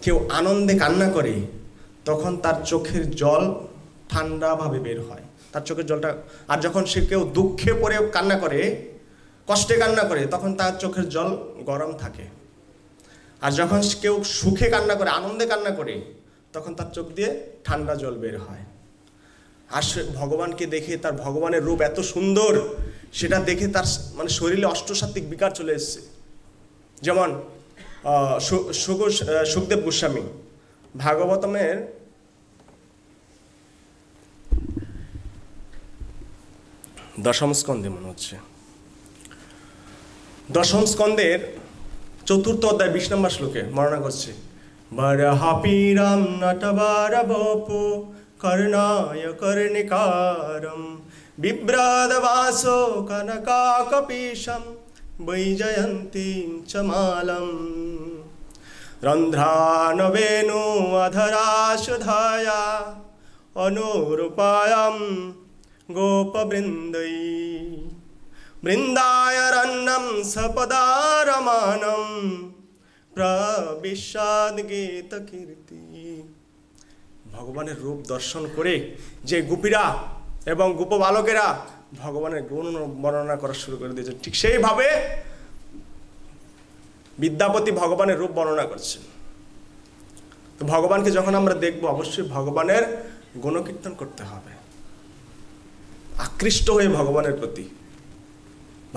কেউ আনন্দে কান্না করে তখন তার চোখের জল ঠান্ডাভাবে বের হয়, তার চোখের জলটা। আর যখন সে কেউ দুঃখে পড়ে কান্না করে, কষ্টে কান্না করে, তখন তার চোখের জল গরম থাকে। আর যখন কেউ সুখে কান্না করে, আনন্দে কান্না করে, তখন তার চোখ দিয়ে ঠান্ডা জল বের হয়। আর সে ভগবানকে দেখে, তার ভগবানের রূপ এত সুন্দর, সেটা দেখে তার মানে শরীরে অষ্টসাত্ত্বিক বিকার চলে এসছে। যেমন সুখদেব গোস্বামী ভাগবতমের দশম স্কন্ধে, মনে হচ্ছে দশম স্কন্ধের 4th অধ্যায় 20 নম্বর শ্লোকে বর্ণনা করছে, বরহাপিরাম নটবার বপু কর্ণায় কর্ণিকারম বিভ্রাদবাসো কনকাকপীশম বৈজয়ন্তীং চ মালম রন্ধ্রানবেনু অধরাশুধায়া অনুরূপায়াম গোপবৃন্दै বৃন্দায়রণ্যম সপদারমানম প্রবিশাদ গীত কীর্তি। ভগবানের রূপ দর্শন করে যে গোপীরা এবং গোপ বালকেরা ভগবানের গুণ বর্ণনা করা শুরু করে দিয়েছে, ঠিক সেইভাবে বিদ্যাপতি ভগবানের রূপ বর্ণনা করছেন। তো ভগবানকে যখন আমরা দেখব, অবশ্যই ভগবানের গুণকীর্তন করতে হবে, আকৃষ্ট হয়ে ভগবানের প্রতি,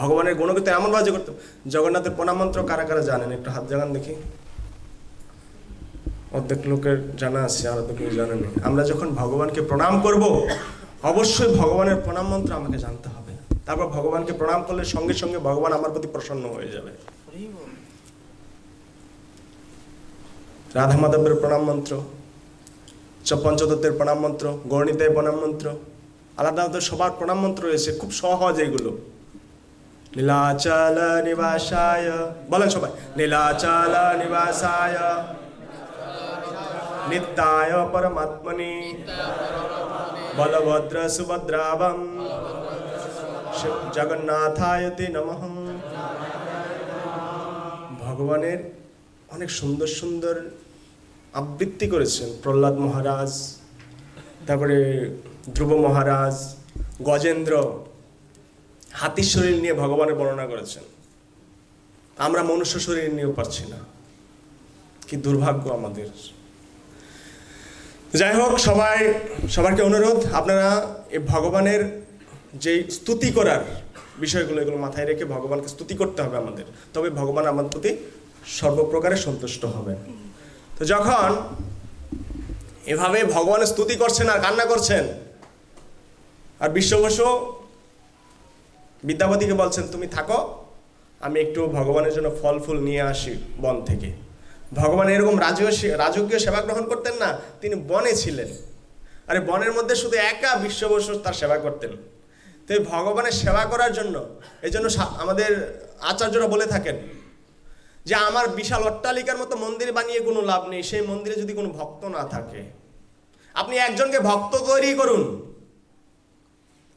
ভগবানের গুণকীর্তন এমনভাবে করতে। জগন্নাথের প্রণাম মন্ত্র কারা কারা জানেন? একটু হাত জাগান দেখি। অর্ধেক লোকের জানা আছে, আর অর্ধেক লোক জানা নেই। আমরা যখন ভগবানকে প্রণাম করব, অবশ্যই ভগবানের প্রণাম মন্ত্র আমাকে জানতে হবে। তারপর ভগবানকে প্রণাম করলে সঙ্গে সঙ্গে ভগবান আমার প্রতি প্রসন্ন হয়ে যাবে। রাধা মাধবের প্রণাম মন্ত্র, পঞ্চদত্তের প্রণাম মন্ত্র, গৌরনীতের প্রণাম মন্ত্র, আলাদা আলাদা সবার প্রণাম মন্ত্র রয়েছে, খুব সহজ এগুলো। নীলাচল নিবাসায়, বলেন সবাই, নীলাচল নিবাসায় নিত্যায় পরমাত্মনি বলভদ্র সুভদ্রাবম জগন্নাথায় তে নমঃ। ভগবানের অনেক সুন্দর সুন্দর আবৃত্তি করেছেন প্রহ্লাদ মহারাজ, তারপরে ধ্রুব মহারাজ, গজেন্দ্র হাতির শরীর নিয়ে ভগবানের বর্ণনা করেছেন। আমরা মনুষ্য শরীর নিয়েও পারছি না, কি দুর্ভাগ্য আমাদের। যাই হোক, সবাইকে অনুরোধ, আপনারা এই ভগবানের যে স্তুতি করার বিষয়গুলো, এগুলো মাথায় রেখে ভগবানকে স্তুতি করতে হবে আমাদের, তবে ভগবান আমার প্রতি সর্বপ্রকারে সন্তুষ্ট হবেন। তো যখন এভাবে ভগবানের স্তুতি করছেন আর কান্না করছেন, আর বিশ্ববসু বিদ্যাপতিকে বলছেন, তুমি থাকো, আমি একটু ভগবানের জন্য ফল ফুল নিয়ে আসি বন থেকে। ভগবান এরকম রাজকীয় সেবা গ্রহণ করতেন না, তিনি বনে ছিলেন। আরে বনের মধ্যে শুধু একা বিশ্ববসু তার সেবা করতেন। তো ভগবানের সেবা করার জন্য, এই জন্য আমাদের আচার্যরা বলে থাকেন যে আমার বিশাল অট্টালিকার মতো মন্দির বানিয়ে কোনো লাভ নেই, সেই মন্দিরে যদি কোনো ভক্ত না থাকে। আপনি একজনকে ভক্ত তৈরি করুন,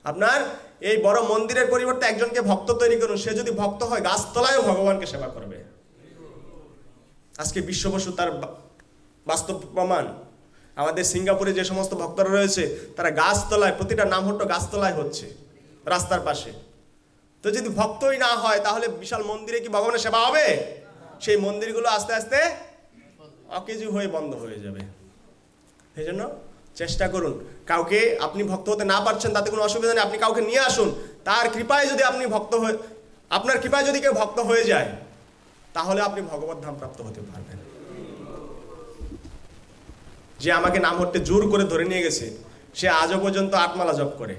আপনার এই বড় মন্দিরের পরিবর্তে একজনকে ভক্ত তৈরি করুন, সে যদি ভক্ত হয় গাছতলায়ও ভগবানকে সেবা করবে। আজকে বিশ্ববসু তার বাস্তব প্রমাণ। আমাদের সিঙ্গাপুরে যে সমস্ত ভক্তরা রয়েছে, তারা গাছতলায়, প্রতিটা নামহট্ট গাছতলায় হচ্ছে, রাস্তার পাশে। তো যদি ভক্তই না হয়, তাহলে বিশাল মন্দিরে কি ভগবানের সেবা হবে? সেই মন্দিরগুলো আস্তে আস্তে অকেজু হয়ে বন্ধ হয়ে যাবে। সেই জন্য চেষ্টা করুন, কাউকে আপনি ভক্ত হতে না পারছেন তাতে কোনো অসুবিধা নেই, আপনি কাউকে নিয়ে আসুন। তার কৃপায় যদি আপনি ভক্ত হয়ে, আপনার কৃপায় যদি কেউ ভক্ত হয়ে যায়, তাহলে আপনি ভগবত ধাম প্রাপ্ত হতে পারবেন। যে আমাকে নাম হট্টে জোর করে ধরে নিয়ে গেছে, সে আজও পর্যন্ত 8 মালা জপ করে,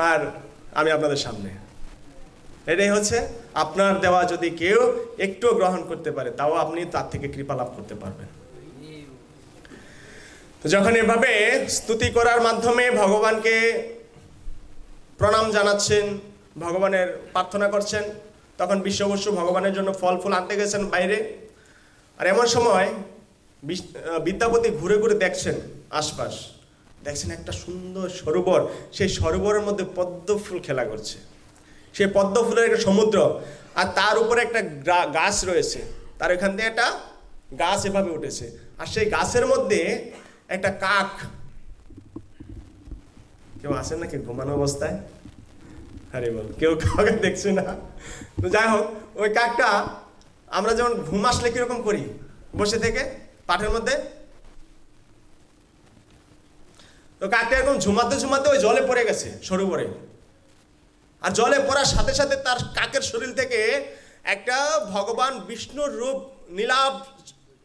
আর আমি আপনাদের সামনে। এটাই হচ্ছে আপনার দেওয়া যদি কেউ একটু গ্রহণ করতে পারে, তাও আপনি তার থেকে কৃপা লাভ করতে পারবেন। তো যখন এভাবে স্তুতি করার মাধ্যমে ভগবানকে প্রণাম জানাচ্ছেন, ভগবানের প্রার্থনা করছেন, তখন বিশ্ববসু ভগবানের জন্য ফল ফুল আনতে গেছেন বাইরে। আর এমন সময় বিদ্যাপতি ঘুরে ঘুরে দেখছেন আশপাশ, দেখছেন একটা সুন্দর সরোবর, সেই সরোবরের মধ্যে পদ্ম ফুল খেলা করছে। সেই পদ্ম ফুলের একটা সমুদ্র, আর তার উপরে একটা গাছ রয়েছে, তার ওইখান থেকে একটা গাছ এভাবে উঠেছে, আর সেই গাছের মধ্যে একটা কাক, কেউ আসেন নাকি ঘুমানো অবস্থায়? আরে বল, কেউ কাউকে দেখছে না। তো যাই হোক, ওই কাকটা আমরা যেমন ঘুম আসলে কিরকম করি, বসে থেকে পাটের মধ্যে, তো কাকটা এরকম ঝুমাতে ঝুমাতে ওই জলে পড়ে গেছে সরোবরে। আর জলে পড়ার সাথে সাথে তার কাকের শরীর থেকে একটা ভগবান বিষ্ণুর রূপ, নীলাভ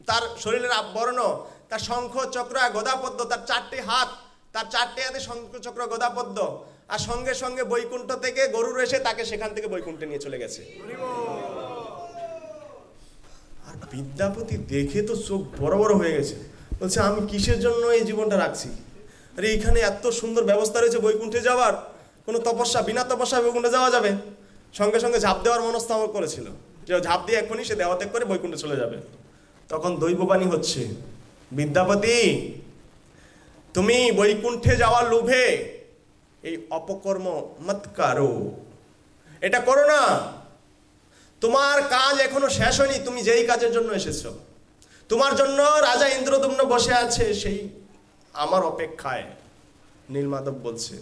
তার শরীরের বর্ণ, তার শঙ্খ চক্র গদাপদ্ম, তার 4টি হাত, তার 4টি হাতে শঙ্খ চক্র গদাপদ্ম, আর সঙ্গে সঙ্গে বৈকুণ্ঠ থেকে গরুর এসে তাকে সেখান থেকে বৈকুণ্ঠে নিয়ে চলে গেছে। আর বিদ্যাপতি দেখে তো চোখ বড় বড় হয়ে গেছে, বলছে আমি কিসের জন্য এই জীবনটা রাখছি? আরে এইখানে এত সুন্দর ব্যবস্থা রয়েছে বৈকুণ্ঠে যাওয়ার, কোনো তপস্যা, বিনা তপস্যা বৈকুণ্ঠে যাওয়া যাবে। সঙ্গে সঙ্গে ঝাঁপ দেওয়ার মনস্থ করেছিল, যে ঝাঁপ দিয়ে এখনই সে দেহত্যাগ করে বৈকুণ্ঠে চলে যাবে। তখন দৈববাণী হচ্ছে, বিদ্যাপতি তুমি বৈকুণ্ঠে যাওয়ার লোভে এই অপকর্ম মত করো, এটা করো না। তোমার কাজ এখনো শেষ হয়নি, তুমি যেই কাজের জন্য এসেছো, তোমার জন্য রাজা ইন্দ্রদম্ন বসে আছে সেই আমার অপেক্ষায়। নীলমাধব বলছে,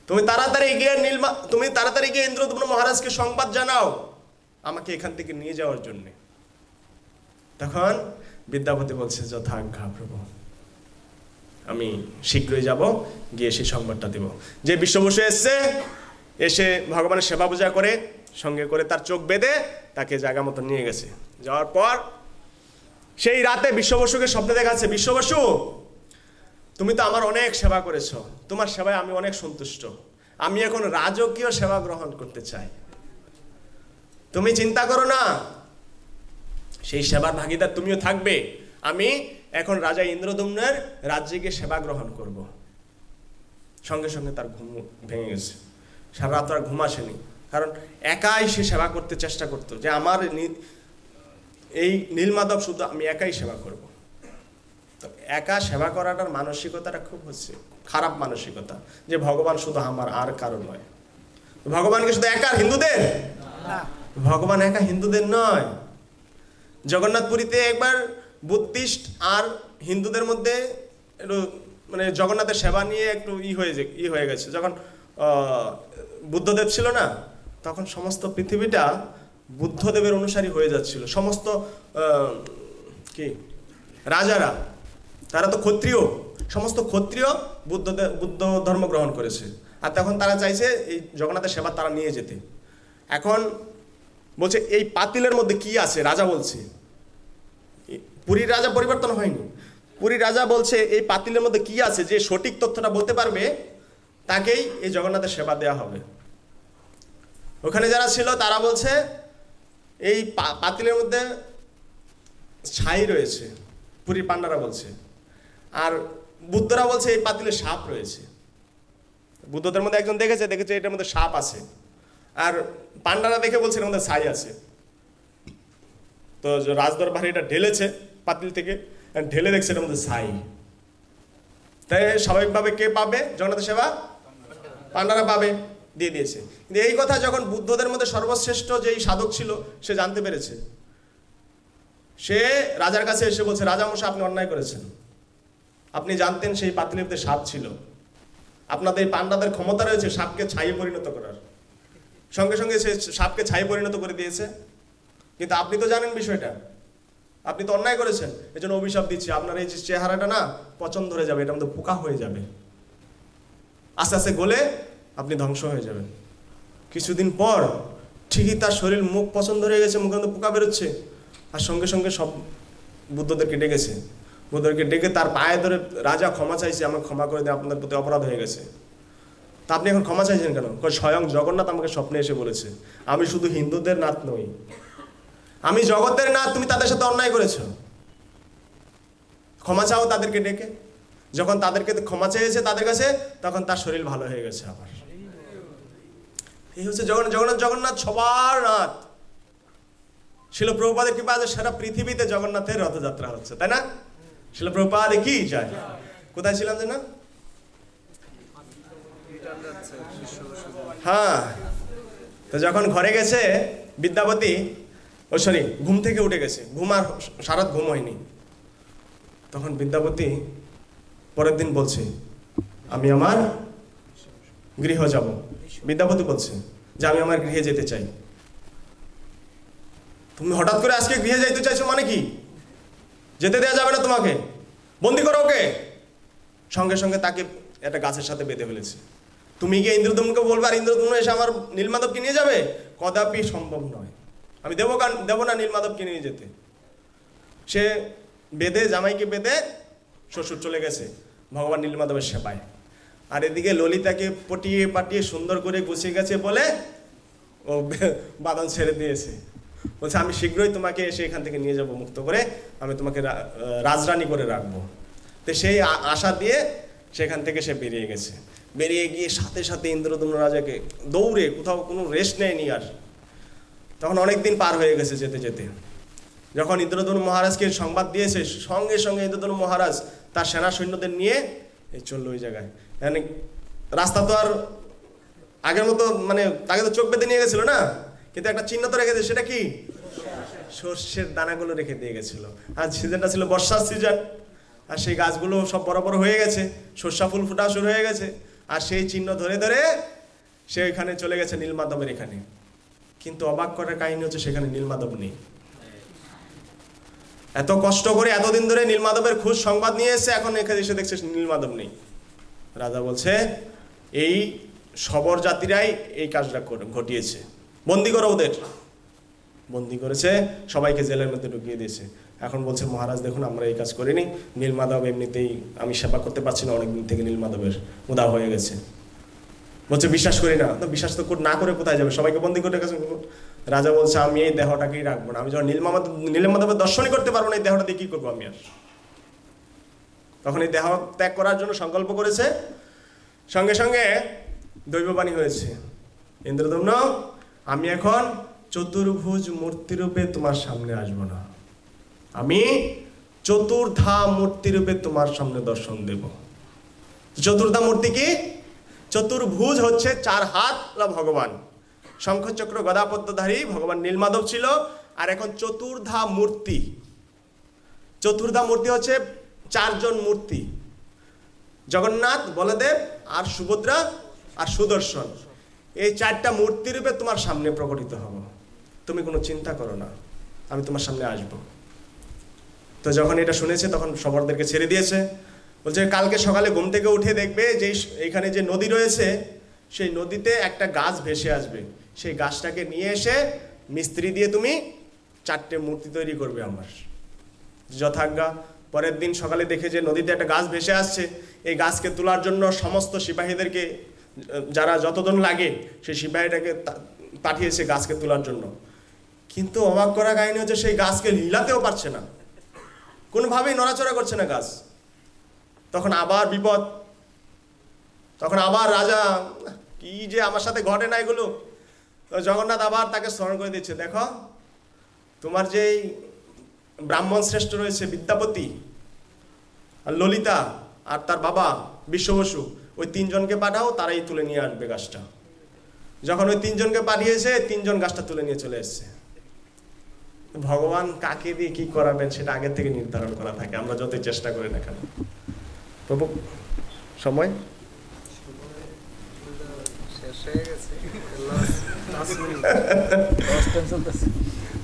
তুমি তাড়াতাড়ি গিয়ে ইন্দ্রদম্ন মহারাজকে সংবাদ জানাও আমাকে এখান থেকে নিয়ে যাওয়ার জন্য। তখন বিদ্যাপতি বলছে, যথাজ্ঞা প্রভু, আমি শীঘ্রই যাব, গিয়ে সেই সংবাদটা দেব। যে বিশ্ববসু এসছে, এসে ভগবানের সেবা পূজা করে সঙ্গে করে তার চোখ বেঁধে তাকে জায়গা মতো নিয়ে গেছে। যাওয়ার পর সেই রাতে বিশ্ববসুকে স্বপ্নে দেখাচ্ছে, বিশ্ববসু তুমি তো আমার অনেক সেবা করেছো, তোমার সেবায় আমি অনেক সন্তুষ্ট, আমি এখন রাজকীয় সেবা গ্রহণ করতে চাই, তুমি চিন্তা করো না, সেই সেবার ভাগীদার তুমিও থাকবে। আমি এখন রাজা ইন্দ্রদম্নের রাজ্যে গিয়ে সেবা গ্রহণ করব। সঙ্গে সঙ্গে তার ঘুম ভেঙে গেছে, সারা রাত আর ঘুম আসেনি, কারণ একাই সে সেবা করতে চেষ্টা করতো, যে আমার এই নীলমাধব শুধু আমি একাই সেবা করব। তো একা সেবা করাটার মানসিকতাটা খুব হচ্ছে খারাপ মানসিকতা, যে ভগবান শুধু আমার আর কারণ নয়। ভগবানকে শুধু একা হিন্দুদের, ভগবান একা হিন্দুদের নয়। জগন্নাথপুরীতে একবার বুদ্ধিস্ট আর হিন্দুদের মধ্যে একটু মানে জগন্নাথের সেবা নিয়ে একটু হয়ে গেছে। যখন বুদ্ধদেব ছিল না, তখন সমস্ত পৃথিবীটা বুদ্ধদেবের অনুসারী হয়ে যাচ্ছিল। সমস্ত কি রাজারা, তারা তো ক্ষত্রিয়, সমস্ত ক্ষত্রিয় বুদ্ধ ধর্ম গ্রহণ করেছে। আর তখন তারা চাইছে এই জগন্নাথের সেবা তারা নিয়ে যেতে। এখন বলছে এই পাতিলের মধ্যে কি আছে, রাজা বলছে, পুরীর রাজা পরিবর্তন হয়নি, পুরীর রাজা বলছে এই পাতিলের মধ্যে কি আছে, যে সঠিক তথ্যটা বলতে পারবে তাকেই এই জগন্নাথের সেবা দেওয়া হবে। ওখানে যারা ছিল তারা বলছে এই পাতিলের মধ্যে ছাই রয়েছে, পুরীর পান্ডারা বলছে, আর বুদ্ধরা বলছে এই পাতিলে সাপ রয়েছে। বুদ্ধদের মধ্যে একজন দেখেছে এটার মধ্যে সাপ আছে, আর পান্ডারা দেখে বলছে এর মধ্যে ছাই আছে। তো রাজদরবারে এটা ঢেলেছে পাতিল থেকে, ঢেলে দেখছে এটার মধ্যে ছাই। তাই স্বাভাবিকভাবে কে পাবে জগন্নাথের সেবা? পান্ডারা পাবে, দিয়ে দিয়েছে। কিন্তু এই কথা যখন বুদ্ধদের মধ্যে সর্বশ্রেষ্ঠ যেই সাধক ছিল সে জানতে পেরেছে, সে রাজার কাছে এসে বলছে, রাজামশাই আপনি অন্যায় করেছেন, আপনি জানতেন সেই পাতিলের মধ্যে সাপ ছিল, আপনাদের পান্ডাদের ক্ষমতা রয়েছে সাপকে ছাইয়ে পরিণত করার, সঙ্গে সঙ্গে সে সাপকে ছাইয়ে পরিণত করে দিয়েছে, কিন্তু আপনি তো জানেন বিষয়টা, আপনি তো অন্যায় করেছেন, এই জন্য অভিশাপ দিচ্ছি, আপনার এই যে চেহারাটা না পচন ধরে যাবে, এটার মধ্যে পোকা হয়ে যাবে, আস্তে আস্তে গলে আপনি ধ্বংস হয়ে যাবেন। কিছুদিন পর ঠিকই তার শরীর মুখ পছন্দ হয়ে গেছে, মুখের মধ্যে পোকা বেরোচ্ছে, আর সঙ্গে সঙ্গে সব বুদ্ধদেরকে ডেকেছে, বুদ্ধদেরকে ডেকে তার পায়ে ধরে রাজা ক্ষমা চাইছে, আমাকে ক্ষমা করে দিয়ে আপনাদের প্রতি অপরাধ হয়ে গেছে। তা আপনি এখন ক্ষমা চাইছেন কেন? স্বয়ং জগন্নাথ আমাকে স্বপ্নে এসে বলেছে আমি শুধু হিন্দুদের নাথ নই, আমি জগতের নাথ, তুমি তাদের সাথে অন্যায় করেছ, ক্ষমা চাও তাদেরকে ডেকে। যখন তাদেরকে ক্ষমা চেয়েছে তাদের কাছে, তখন তার শরীর ভালো হয়ে গেছে আবার। এই হচ্ছে জগন্নাথ সবার নাথ। শিল প্রভুপাদের কৃপা আছে সারা পৃথিবীতে জগন্নাথের রথযাত্রা হচ্ছে, তাই না? শিল প্রভুপাদ কি যায়, কোথায় ছিলাম যে না? হ্যাঁ, তো যখন ঘরে গেছে বিদ্যাপতি, সরি, ঘুম থেকে উঠে গেছে, ঘুম আর সারাত ঘুম হয়নি। তখন বিদ্যাপতি পরের দিন বলছে, আমি আমার গৃহ যাব। বিদ্যাপতি বলছে যে আমি আমার গৃহে যেতে চাই। তুমি হঠাৎ করে আজকে গৃহে যাইতে চাইছো মানে কি? যেতে দেওয়া যাবে না তোমাকে, বন্দি করো ওকে। সঙ্গে সঙ্গে তাকে একটা গাছের সাথে বেঁধে ফেলেছে। তুমি গিয়ে ইন্দ্রদম্নকে বলবে আর ইন্দ্রদম্ন এসে আমার নীলমাধবকে নিয়ে যাবে? কদাপি সম্ভব নয়, আমি দেবো না নীলমাধবকে নিয়ে যেতে। সে বেঁধে, জামাইকে বেঁধে শ্বশুর চলে গেছে ভগবান নীলমাধবের সেবায়। আর এদিকে ললিতাকে পটিয়ে পাটিয়ে সুন্দর করে গুছিয়ে গেছে বলে ও বাঁধন ছেড়ে দিয়েছে। বলছে আমি শীঘ্রই তোমাকে এসে এখান থেকে নিয়ে যাব মুক্ত করে, আমি তোমাকে রাজরানী করে রাখবো। তো সেই আশা দিয়ে সেখান থেকে সে বেরিয়ে গেছে। বেরিয়ে গিয়ে সাথে সাথে ইন্দ্রদম্ন রাজাকে দৌড়ে, কোথাও কোনো রেস্ট নেয়নি আর। তখন অনেক দিন পার হয়ে গেছে যেতে যেতে। যখন ইন্দ্রদম্ন মহারাজকে সংবাদ দিয়েছে, সঙ্গে সঙ্গে ইন্দ্রদম্ন মহারাজ তার সেনা সৈন্যদের নিয়ে এই চললো ওই জায়গায়। মানে রাস্তা তো আর আগের মতো, মানে তাকে তো চোখ বেঁধে নিয়ে গেছিল না, কিন্তু একটা চিহ্ন তো রেখেছে। সেটা কি? সর্ষের দানাগুলো রেখে দিয়ে গেছিল। আর সিজনটা ছিল বর্ষার সিজন, আর সেই গাছগুলো সব বড় বড় হয়ে গেছে, সর্ষা ফুল ফুটা শুরু হয়ে গেছে। আর সেই চিহ্ন ধরে ধরে সে ওইখানে চলে গেছে নীলমাধবের এখানে। কিন্তু অবাক করার কাহিনী হচ্ছে সেখানে নীলমাধব নেই। এত কষ্ট করে এতদিন ধরে নীলমাধবের খোঁজ সংবাদ নিয়ে এসে এখন এখানে এসে দেখছে নীলমাধব নেই। রাজা বলছে এই সবর জাতিরাই এই কাজটা ঘটিয়েছে, বন্দি করো ওদের। বন্দি করেছে, সবাইকে জেলের মধ্যে ঢুকিয়ে দিয়েছে। এখন বলছে মহারাজ দেখুন আমরা এই কাজ করিনি, নীলমাধব এমনিতেই আমি সেবা করতে পারছি না, অনেকদিন থেকে নীলমাধবের উদাও হয়ে গেছে। বলছে বিশ্বাস করি না। তো বিশ্বাস তো না করে কোথায় যাবে, সবাইকে বন্দি করে রেখেছে। রাজা বলছে আমি এই দেহটাকেই রাখবো না, আমি যখন নীলমাধবের দর্শনই করতে পারবো না, এই দেহটা দিয়ে কি করবো আমি আর। তখন এই দেহ ত্যাগ করার জন্য সংকল্প করেছে। সঙ্গে সঙ্গে দৈববাণী হয়েছে, ইন্দ্রদম্ন আমি এখন চতুর্ভুজ মূর্তিরূপে তোমার সামনে আসবো না, আমি চতুর্ধা মূর্তিরূপে তোমার সামনে দর্শন দেব। চতুর্ধা মূর্তি কি? চতুর্ভুজ হচ্ছে চার হাত ভগবান, শঙ্খচক্র গদাপদ্মধারী ভগবান নীলমাধব ছিল। আর এখন চতুর্ধা মূর্তি, চতুর্ধা মূর্তি হচ্ছে চারজন মূর্তি, জগন্নাথ, বলদেব আর সুভদ্রা আর সুদর্শন। এই চারটা মূর্তিরূপে তোমার সামনে প্রকটিত হব, তুমি কোনো চিন্তা করো না, আমি তোমার সামনে আসব। তো যখন এটা শুনেছে তখন সবরদেরকে ছেড়ে দিয়েছে। বলছে কালকে সকালে ঘুম থেকে উঠে দেখবে যে এইখানে যে নদী রয়েছে সেই নদীতে একটা গাছ ভেসে আসবে, সেই গাছটাকে নিয়ে এসে মিস্ত্রি দিয়ে তুমি চারটে মূর্তি তৈরি করবে আমার। যথাজ্ঞা। পরের দিন সকালে দেখে যে নদীতে একটা গাছ ভেসে আসছে, এই গাছকে তোলার জন্য সমস্ত সিপাহীদেরকে, যারা যতজন লাগে সেই সিপাহীটাকে পাঠিয়েছে গাছকে তোলার জন্য। কিন্তু অবাক করা কাহিনী হচ্ছে সেই গাছকে হিলাতেও পারছে না, কোনোভাবেই নড়াচড়া করছে না গাছ। তখন আবার বিপদ, তখন আবার রাজা, কি যে আমার সাথে ঘটে না এগুলো। তো জগন্নাথ আবার তাকে স্মরণ করে দিচ্ছে, দেখো তোমার যেই ব্রাহ্মণ শ্রেষ্ঠ রয়েছে বিদ্যাপতি আর ললিতা আর তার বাবা বিশ্ববসু, ওই তিনজনকে পাঠাও, তারাই তুলে নিয়ে আসবে গাছটা। যখন ওই তিনজনকে পাঠিয়েছে, তিনজন গাছটা তুলে নিয়ে চলে এসছে। ভগবান কাকে দিয়ে কি করাবেন সেটা আগের থেকে নির্ধারণ করা থাকে, আমরা যতই চেষ্টা করি না কেন। প্রভু সময়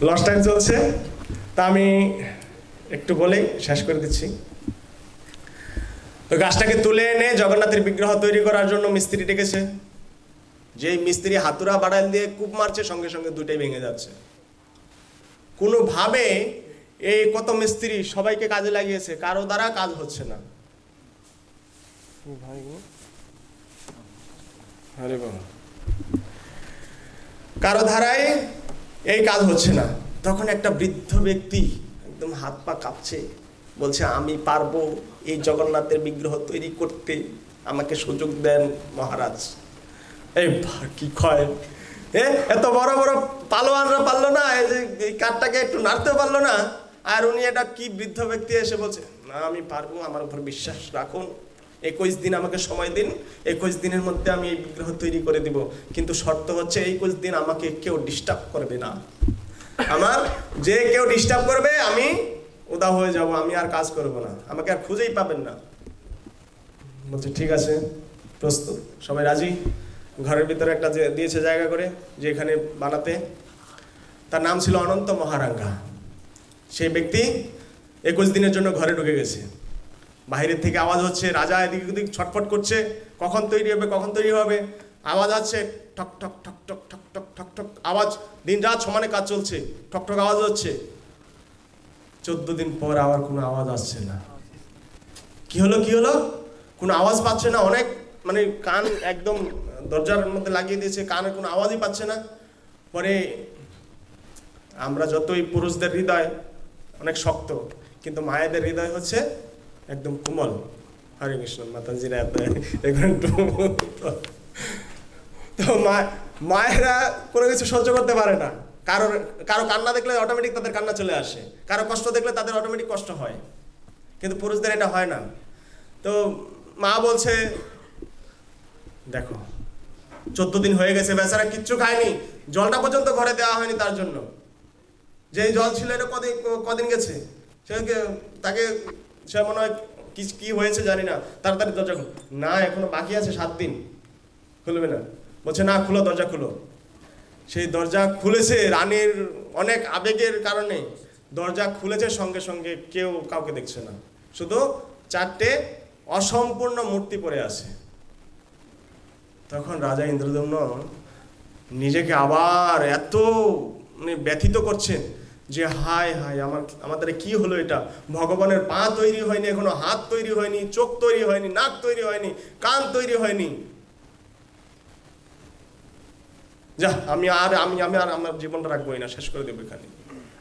লস টাইম চলছে, তা আমি একটু বলেই শেষ করে দিচ্ছি। তো গাছটাকে তুলে এনে জগন্নাথের বিগ্রহ তৈরি করার জন্য মিস্ত্রি ডেকেছে। যেই মিস্ত্রি হাতুড়া বাড়াল দিয়ে কূপ মারছে, সঙ্গে সঙ্গে দুটাই ভেঙে যাচ্ছে। কোনোভাবে এই কত মিস্ত্রি সবাইকে কাজে লাগিয়েছে, কারো দ্বারা কাজ হচ্ছে না। কারো ধারায় এই কাজ হচ্ছে না। তখন একটা বৃদ্ধ ব্যক্তি একদম হাত পা কাঁপছে, বলছে আমি পারবো এই জগন্নাথের বিগ্রহ তৈরি করতে, আমাকে সুযোগ দেন মহারাজ। এই কি কয়, এত বড় বড় পালোয়ানরা পারলো না, এই কাঠটাকে একটু নাড়তে পারলো না, আর উনি এটা কি বৃদ্ধ ব্যক্তি এসে বলছে না আমি পারবো, আমার উপর বিশ্বাস রাখুন, 21 দিন আমাকে সময় দিন, 21 দিনের মধ্যে আমি এই বিগ্রহ তৈরি করে দিব, কিন্তু শর্ত হচ্ছে 21 দিন আমাকে কেউ ডিস্টার্ব করবে না। আমার যে কেউ ডিস্টার্ব করবে আমি উদা হয়ে যাব, আমি আর কাজ করব না, আমাকে আর খুঁজেই পাবেন না। বলছে ঠিক আছে, প্রস্তুত, সবাই রাজি। ঘরের ভিতরে একটা দিয়েছে জায়গা করে যে এখানে বানাতে। তার নাম ছিল অনন্ত মহারাঙ্গা। সেই ব্যক্তি 21 দিনের জন্য ঘরে ঢুকে গেছে। বাইরের থেকে আওয়াজ হচ্ছে, রাজা এদিক ওদিক ছটফট করছে, কখন তৈরি হবে, কখন তৈরি হবে। আওয়াজ আসছে, ঠক ঠক ঠক ঠক ঠক ঠক ঠক ঠক আওয়াজ, দিন রাত সমানে কাজ চলছে, ঠক ঠক আওয়াজ হচ্ছে। 14 দিন পর আবার কোনো আওয়াজ আসছে না। কি হলো কোনো আওয়াজ পাচ্ছে না। অনেক মানে কান একদম দরজার মধ্যে লাগিয়ে দিয়েছে, কানে কোনো আওয়াজই পাচ্ছে না। পরে আমরা যতই পুরুষদের হৃদয় অনেক শক্ত, কিন্তু মায়েদের হৃদয় হচ্ছে একদম কোমল। হরে কৃষ্ণ মাতাজিরা তো মায়েরা কোনো কিছু সহ্য করতে পারে না। কারো কান্না দেখলে অটোমেটিক তাদের কান্না চলে আসে, কারো কষ্ট দেখলে তাদের অটোমেটিক কষ্ট হয়, কিন্তু পুরুষদের এটা হয় না। তো মা বলছে দেখো 14 দিন হয়ে গেছে, বেচারা কিচ্ছু খায়নি, জলটা পর্যন্ত ঘরে দেওয়া হয়নি তার জন্য। যে জল ছিল এটা কদিন গেছে, তাকে সে মনে হয় কি হয়েছে জানি না, তাড়াতাড়ি দরজা খুলো। না এখনো বাকি আছে 7 দিন, খুলবে না। বলছে না খুলো, দরজা খুলো। সেই দরজা খুলেছে, রানীর অনেক আবেগের কারণে দরজা খুলেছে, সঙ্গে সঙ্গে কেউ কাউকে দেখছে না, শুধু 4টে অসম্পূর্ণ মূর্তি পড়ে আছে। তখন রাজা ইন্দ্রদম্ন নিজেকে আবার এত ব্যথিত করছেন যে হায় হায় আমাদের কি হলো এটা, ভগবানের পা তৈরি হয়নি এখনো, হাত তৈরি হয়নি, চোখ তৈরি হয়নি, নাক তৈরি হয়নি, কান তৈরি হয়নি। যা আমি আর আমার জীবনটা রাখবোই না, শেষ করে দেবো এখানে।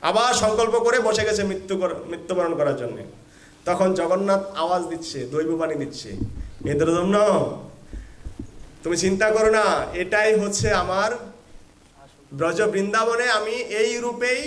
আবার সংকল্প করে বসে গেছে মৃত্যুবরণ করার জন্য। তখন জগন্নাথ আওয়াজ দিচ্ছে, দৈববাণী দিচ্ছে, ইন্দ্রদম্ন তুমি চিন্তা করো না, এটাই হচ্ছে আমার ব্রজ বৃন্দাবনে আমি এই রূপেই